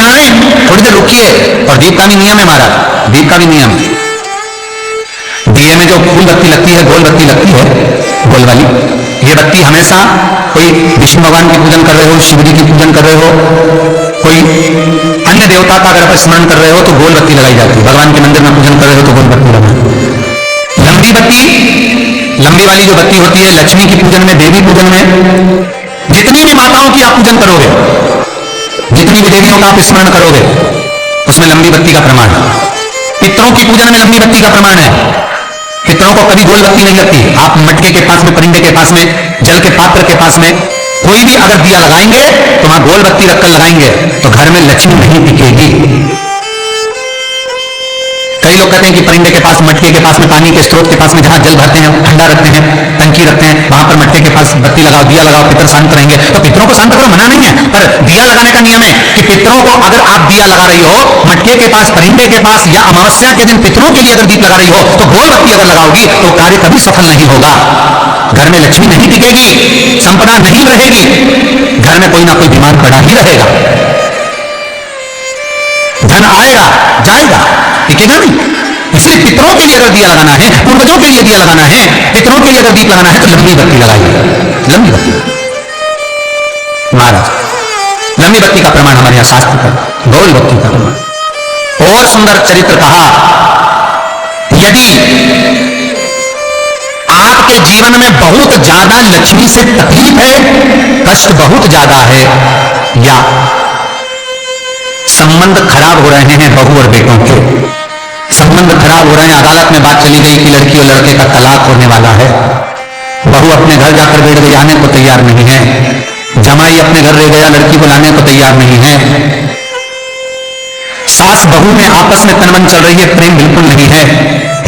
जलाएं, थोड़ी देर रुकिए। और दीप का भी नियम है महाराज, दीप का भी नियम। दिए में जो फूल बत्ती लगती है, गोल बत्ती लगती है, गोल वाली, ये बत्ती हमेशा कोई विष्णु भगवान की पूजन कर रहे हो, शिव जी की पूजन कर रहे हो, कोई अन्य देवता का अगर स्मरण कर रहे हो तो गोल बत्ती लगाई जाती है। भगवान के मंदिर में पूजन कर रहे हो तो गोल बत्ती लगाओ। लंबी बत्ती, लंबी वाली जो बत्ती होती है लक्ष्मी की पूजन में, देवी पूजन में, जितनी भी माताओं की आप पूजन करोगे, जितनी भी देवियों का आप स्मरण करोगे, उसमें लंबी बत्ती का प्रमाण है। पितरों की पूजन में लंबी बत्ती का प्रमाण है। पितरों को कभी गोल बत्ती नहीं लगती। आप मटके के पास में, परिंदे के पास में, जल के पात्र के पास में कोई भी अगर दिया लगाएंगे तो वहां गोल बत्ती रखकर लगाएंगे तो घर में लक्ष्मी नहीं टिकेगी। कई लोग कहते हैं कि परिंदे के पास, मटके के पास में, पानी के स्रोत के पास में जहां जल भरते हैं, ठंडा रखते हैं, टंकी रखते हैं, वहां पर मटके के पास बत्ती लगाओ, दिया लगाओ, पितर शांत रहेंगे। तो पितरों को शांत करो, मना नहीं है, पर दिया लगाने का नियम है कि पितरों को अगर आप दिया लगा रही हो मटके के पास, परिंदे के पास, या अमावस्या के दिन पितरों के लिए अगर दीप लगा रही हो तो गोल बत्ती अगर लगाओगी तो कार्य कभी सफल नहीं होगा। घर में लक्ष्मी नहीं टिकेगी, संपदा नहीं रहेगी, घर में कोई ना कोई बीमार पड़ा ही रहेगा, धन आएगा जाएगा, टिकेगा नहीं। इसलिए पितरों के लिए अगर दिया लगाना है, पूर्वजों के लिए दिया लगाना है, पितरों के लिए अगर दीप लगाना है तो लंबी बत्ती लगाइए, लंबी बत्ती। महाराज, लंबी बत्ती का प्रमाण हमारे यहां शास्त्र का, गोल बत्ती का प्रमाण। और सुंदर चरित्र कहा, यदि आपके जीवन में बहुत ज्यादा लक्ष्मी से तकलीफ है, कष्ट बहुत ज्यादा है, या संबंध खराब हो रहे हैं बहू और बेटों के, संबंध खराब हो रहे हैं, अदालत में बात चली गई कि लड़की और लड़के का तलाक होने वाला है, बहू अपने घर जाकर बैठ गई, आने को तैयार नहीं है, जमाई अपने घर रह गया, लड़की को लाने को तैयार नहीं है, सास बहू में आपस में तनमन चल रही है, प्रेम बिल्कुल नहीं है,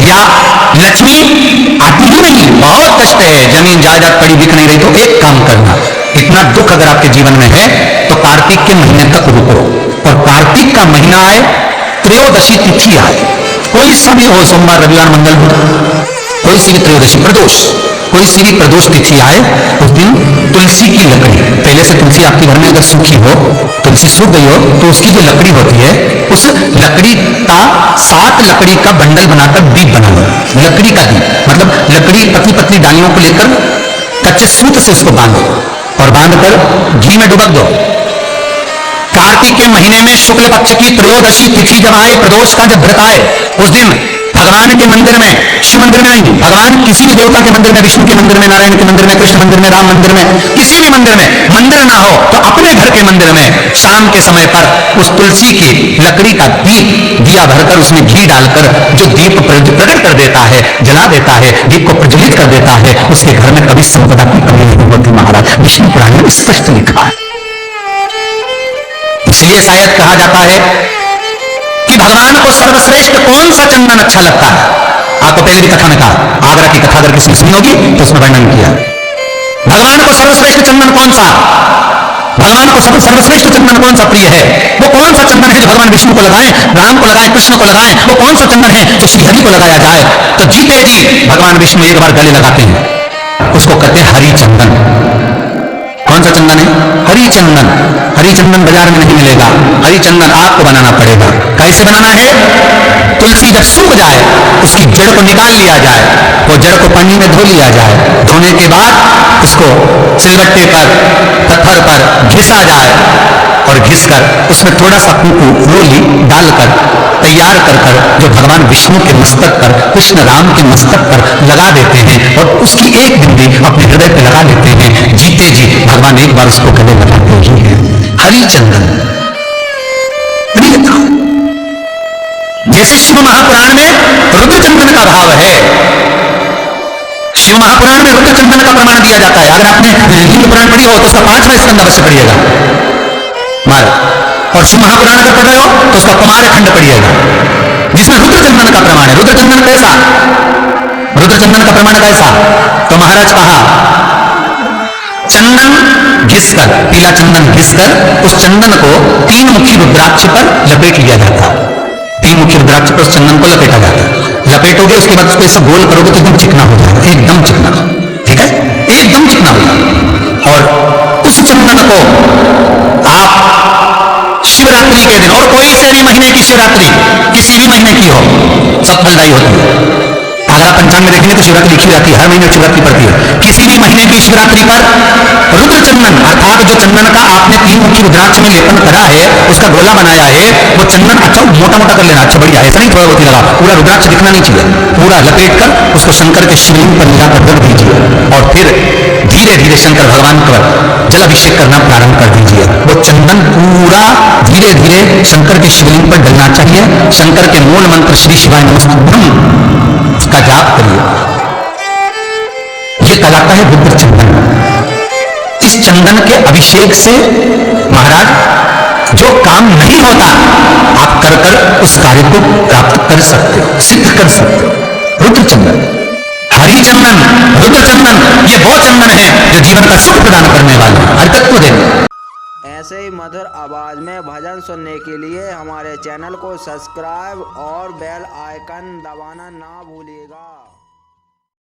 या लक्ष्मी आती ही नहीं, बहुत कष्ट है, जमीन जायदाद पड़ी बिक नहीं रही, तो एक काम करना, इतना दुख अगर आपके जीवन में है तो कार्तिक के महीने तक रुको, और कार्तिक का महीना आए, त्रयोदशी तिथि आए, कोई सी भी हो, सोमवार, रविवार, मंगल, बुध, कोई सी भी त्रयोदशी, प्रदोष, कोई सी भी प्रदोष तिथि आए, उस दिन तुलसी की लकड़ी, पहले से तुलसी आपके घर में अगर सूखी हो, तुलसी सूख गई हो तो उसकी जो लकड़ी होती है, उस लकड़ी का 7 लकड़ी का बंडल बनाकर दीप बना लो। लकड़ी का दीप मतलब लकड़ी पतली पतली डालियों को लेकर कच्चे सूत से उसको बांधो और बांधकर घी में डुबक दो। कार्तिक के महीने में शुक्ल पक्ष की त्रयोदशी तिथि जब आए, प्रदोष का जब व्रत आए, उस दिन भगवान के मंदिर में, शिव मंदिर में नहीं, भगवान किसी भी देवता के मंदिर में, विष्णु के मंदिर में, नारायण के मंदिर में, कृष्ण मंदिर में, राम मंदिर में, किसी भी मंदिर में, मंदिर ना हो तो अपने घर के मंदिर में शाम के समय पर उस तुलसी की लकड़ी का दीप, दिया भरकर उसमें घी डालकर जो दीप प्रकट कर देता है, जला देता है, दीप को प्रज्वलित कर देता है, उसके घर में कभी संपदा की कमी नहीं होती। महाराज, विष्णु पुराण में स्पष्ट लिखा है। इसलिए शायद कहा जाता है कि भगवान को सर्वश्रेष्ठ कौन सा चंदन अच्छा लगता है। आपको पहले भी कथा में कहा, आगरा की कथा अगर किसी सुनी होगी तो उसमें वर्णन किया, भगवान को सर्वश्रेष्ठ चंदन कौन सा, भगवान को सर्वश्रेष्ठ चंदन कौन सा प्रिय है, वो कौन सा चंदन है जो भगवान विष्णु को लगाएं, राम को लगाएं, कृष्ण को लगाएं, वो कौन सा चंदन है जो श्री हरि को लगाया जाए। तो जीते जी भगवान विष्णु एक बार गले लगाते हैं, उसको कहते हैं हरि चंदन। कौन सा चंदन है? हरि चंदन। हरि चंदन बाजार में नहीं मिलेगा, हरि चंदन आपको बनाना पड़ेगा। कैसे बनाना है? तुलसी जब सूख जाए उसकी जड़ को निकाल लिया जाए, वो जड़ को पानी में धो लिया जाए, धोने के बाद उसको सिलबट्टे पर, पत्थर पर घिसा जाए और घिसकर उसमें थोड़ा सा कुकू, रोली डालकर तैयार कर जो भगवान विष्णु के मस्तक पर, कृष्ण राम के मस्तक पर लगा देते हैं और उसकी एक बिंदी अपने हृदय पे लगा देते हैं। जीते जी भगवान एक बार उसको गले लगाते ही हैं। हरि चंदन। जैसे शिव महापुराण में रुद्र चंदन का भाव है, शिव महापुराण में रुद्र चंदन का प्रमाण दिया जाता है। अगर आपने लिंग पुराण पढ़ी हो तो उसका 5वां स्कंद अवश्य पढ़िएगा और शिव महापुराण अगर पढ़ रहे हो तो उसका कुमार खंड पढ़िएगा, जिसमें रुद्र चंदन का प्रमाण है। रुद्र चंदन कैसा? रुद्र चंदन का प्रमाण कैसा? तो महाराज कहा, चंदन घिसकर, पीला चंदन घिसकर उस चंदन को 3 मुखी रुद्राक्ष पर लपेट लिया जाता। 3 मुखी रुद्राक्ष पर उस चंदन को लपेटा जाता। लपेटोगे उसके बाद उसको ऐसा गोल करोगे तो एकदम चिकना हो जाएगा, एकदम चिकना। ठीक है, एकदम चिकना हो जाएगा। और उस चंदन को आप शिवरात्रि के दिन, और कोई से भी महीने की शिवरात्रि किसी भी महीने की हो सब फलदायी होती है। अगर आप पंचांग में देखेंगे तो शिवरात्रि लिखी जाती है, हर महीने शिवरात्रि पड़ती है। किसी भी महीने की शिवरात्रि पर रुद्र चंदन अर्थात जो चंदन का आपने 3 मुखी रुद्राक्ष में लेपन करा है, उसका गोला बनाया है, वो चंदन अच्छा मोटा मोटा कर लेना, अच्छा बढ़िया, ऐसा नहीं थोड़ा बहुत ही लगा, पूरा रुद्राक्ष दिखना नहीं चाहिए, पूरा लपेट कर उसको शंकर के शिवलिंग पर मिलाकर रख दीजिए और फिर धीरे धीरे शंकर भगवान पर जल अभिषेक करना प्रारंभ कर दीजिए। वो चंदन पूरा धीरे धीरे शंकर के शिवलिंग पर डलना चाहिए। शंकर के मूल मंत्र श्री शिवाय नमस्तुभ्यं उसका जाप करिए। ये कहलाता है रुद्र चंदन। इस चंदन के अभिषेक से महाराज जो काम नहीं होता आप कर कर उस कार्य को प्राप्त कर सकते हो, सिद्ध कर सकते हो। रुद्र चंदन, हरि चंदन, रुद्र चंदन, ये वो चंदन है जो जीवन का सुख प्रदान करने वाला, हरकत को देने। ऐसे ही मधुर आवाज में भजन सुनने के लिए हमारे चैनल को सब्सक्राइब और बेल आइकन दबाना ना भूलिएगा।